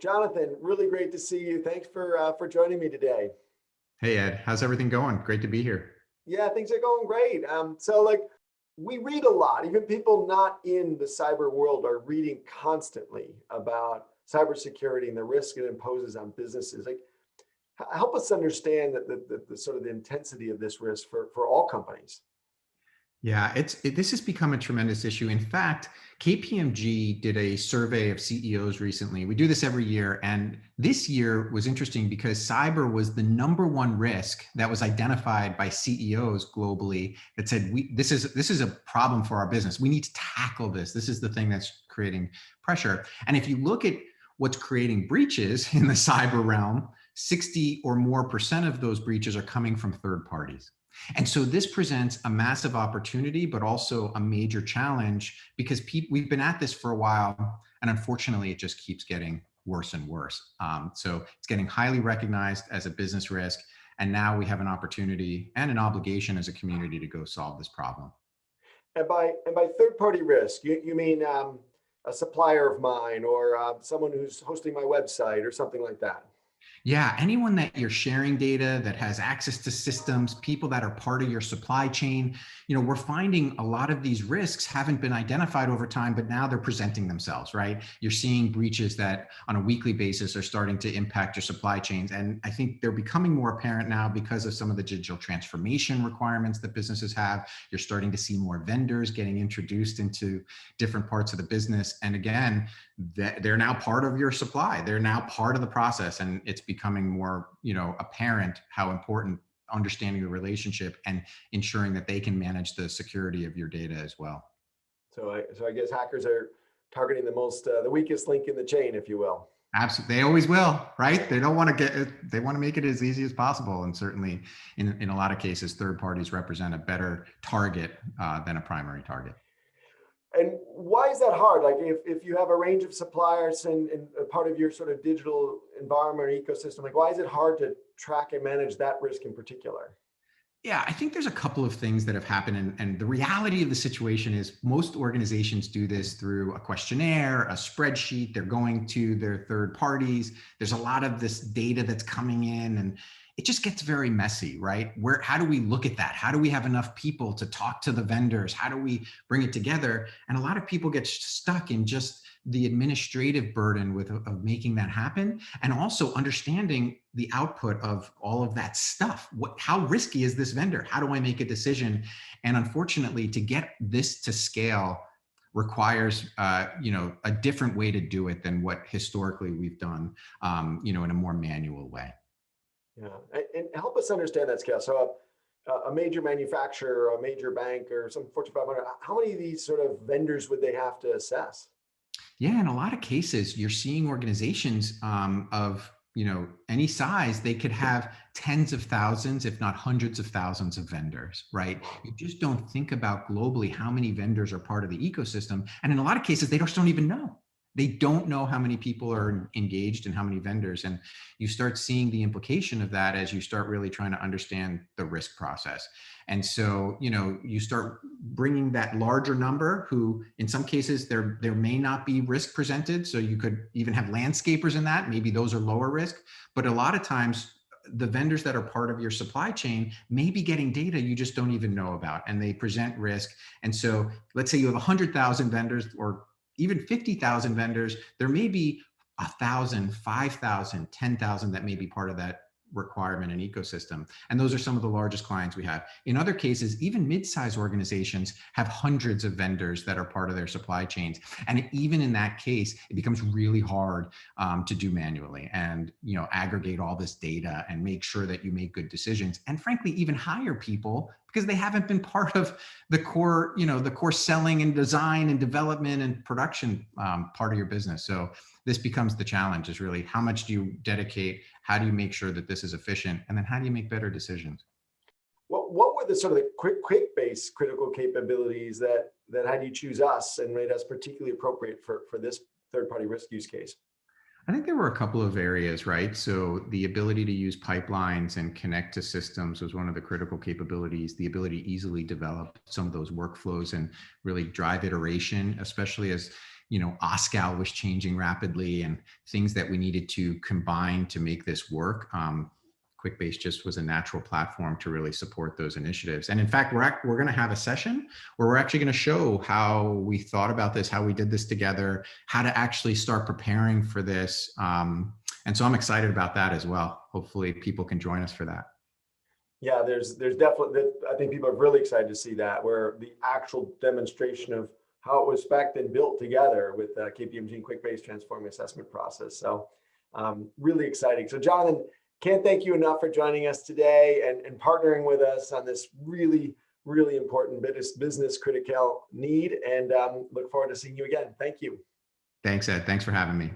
Jonathan, really great to see you. Thanks for joining me today. Hey Ed, how's everything going? Great to be here. Yeah, things are going great. We read a lot. Even people not in the cyber world are reading constantly about cybersecurity and the risk it imposes on businesses. Help us understand the sort of the intensity of this risk for all companies. Yeah, this has become a tremendous issue. In fact, KPMG did a survey of CEOs recently. We do this every year, and this year was interesting because cyber was the number one risk that was identified by CEOs globally that said this is a problem for our business. We need to tackle this. This is the thing that's creating pressure. And if you look at what's creating breaches in the cyber realm, 60 or more percent of those breaches are coming from third parties. And so this presents a massive opportunity, but also a major challenge because we've been at this for a while, and unfortunately, it just keeps getting worse and worse. So it's getting highly recognized as a business risk, and now we have an opportunity and an obligation as a community to go solve this problem. And by third party risk, you mean a supplier of mine or someone who's hosting my website or something like that. Yeah, anyone that you're sharing data, that has access to systems, people that are part of your supply chain, we're finding a lot of these risks haven't been identified over time, but now they're presenting themselves, right? You're seeing breaches that on a weekly basis are starting to impact your supply chains. And I think they're becoming more apparent now because of some of the digital transformation requirements that businesses have. You're starting to see more vendors getting introduced into different parts of the business. And again, they're now part of your supply. They're now part of the process, and it's becoming more, apparent how important understanding the relationship and ensuring that they can manage the security of your data as well. So I guess hackers are targeting the weakest link in the chain, if you will. Absolutely, they always will, right? They don't want to get it. They want to make it as easy as possible, and certainly, in a lot of cases, third parties represent a better target than a primary target. And why is that hard? Like if you have a range of suppliers and a part of your sort of digital environment or ecosystem, like why is it hard to track and manage that risk in particular? Yeah, I think there's a couple of things that have happened. And the reality of the situation is most organizations do this through a questionnaire, a spreadsheet. They're going to their third parties. There's a lot of this data that's coming in, and it just gets very messy, right? How do we look at that? How do we have enough people to talk to the vendors? How do we bring it together? And a lot of people get stuck in just the administrative burden of making that happen, and also understanding the output of all of that stuff. How risky is this vendor? How do I make a decision? And unfortunately, to get this to scale requires a different way to do it than what historically we've done, in a more manual way. Yeah, and help us understand that scale. So a major manufacturer, a major bank, or some Fortune 500, how many of these sort of vendors would they have to assess? Yeah, in a lot of cases, you're seeing organizations of any size. They could have tens of thousands, if not hundreds of thousands of vendors, right? You just don't think about globally how many vendors are part of the ecosystem, and in a lot of cases, they just don't even know. They don't know how many people are engaged and how many vendors, and you start seeing the implication of that as you start really trying to understand the risk process. And so, you start bringing that larger number who, in some cases, there may not be risk presented. So you could even have landscapers in that. Maybe those are lower risk. But a lot of times, the vendors that are part of your supply chain may be getting data you just don't even know about, and they present risk. And so let's say you have 100,000 vendors or even 50,000 vendors, there may be 1,000, 5,000, 10,000 that may be part of that requirement and ecosystem. And those are some of the largest clients we have. In other cases, even mid-sized organizations have hundreds of vendors that are part of their supply chains. And even in that case, it becomes really hard to do manually and aggregate all this data and make sure that you make good decisions. And frankly, even hire people because they haven't been part of the core, the core selling and design and development and production part of your business. So this becomes the challenge, is really how much do you dedicate? How do you make sure that this is efficient? And then how do you make better decisions? What were the sort of the Quickbase critical capabilities that had you choose us and made us particularly appropriate for this third-party risk use case? I think there were a couple of areas, right? So the ability to use pipelines and connect to systems was one of the critical capabilities. The ability to easily develop some of those workflows and really drive iteration, especially as OSCAL was changing rapidly and things that we needed to combine to make this work. Quickbase just was a natural platform to really support those initiatives. And in fact, we're going to have a session where we're actually going to show how we thought about this, how we did this together, how to actually start preparing for this. And so I'm excited about that as well. Hopefully people can join us for that. Yeah, there's definitely, I think people are really excited to see that, where the actual demonstration of how it was spec'd and built together with KPMG and Quickbase transforming assessment process. So really exciting. So Jonathan, can't thank you enough for joining us today and partnering with us on this really, really important business critical need, and look forward to seeing you again. Thank you. Thanks, Ed. Thanks for having me.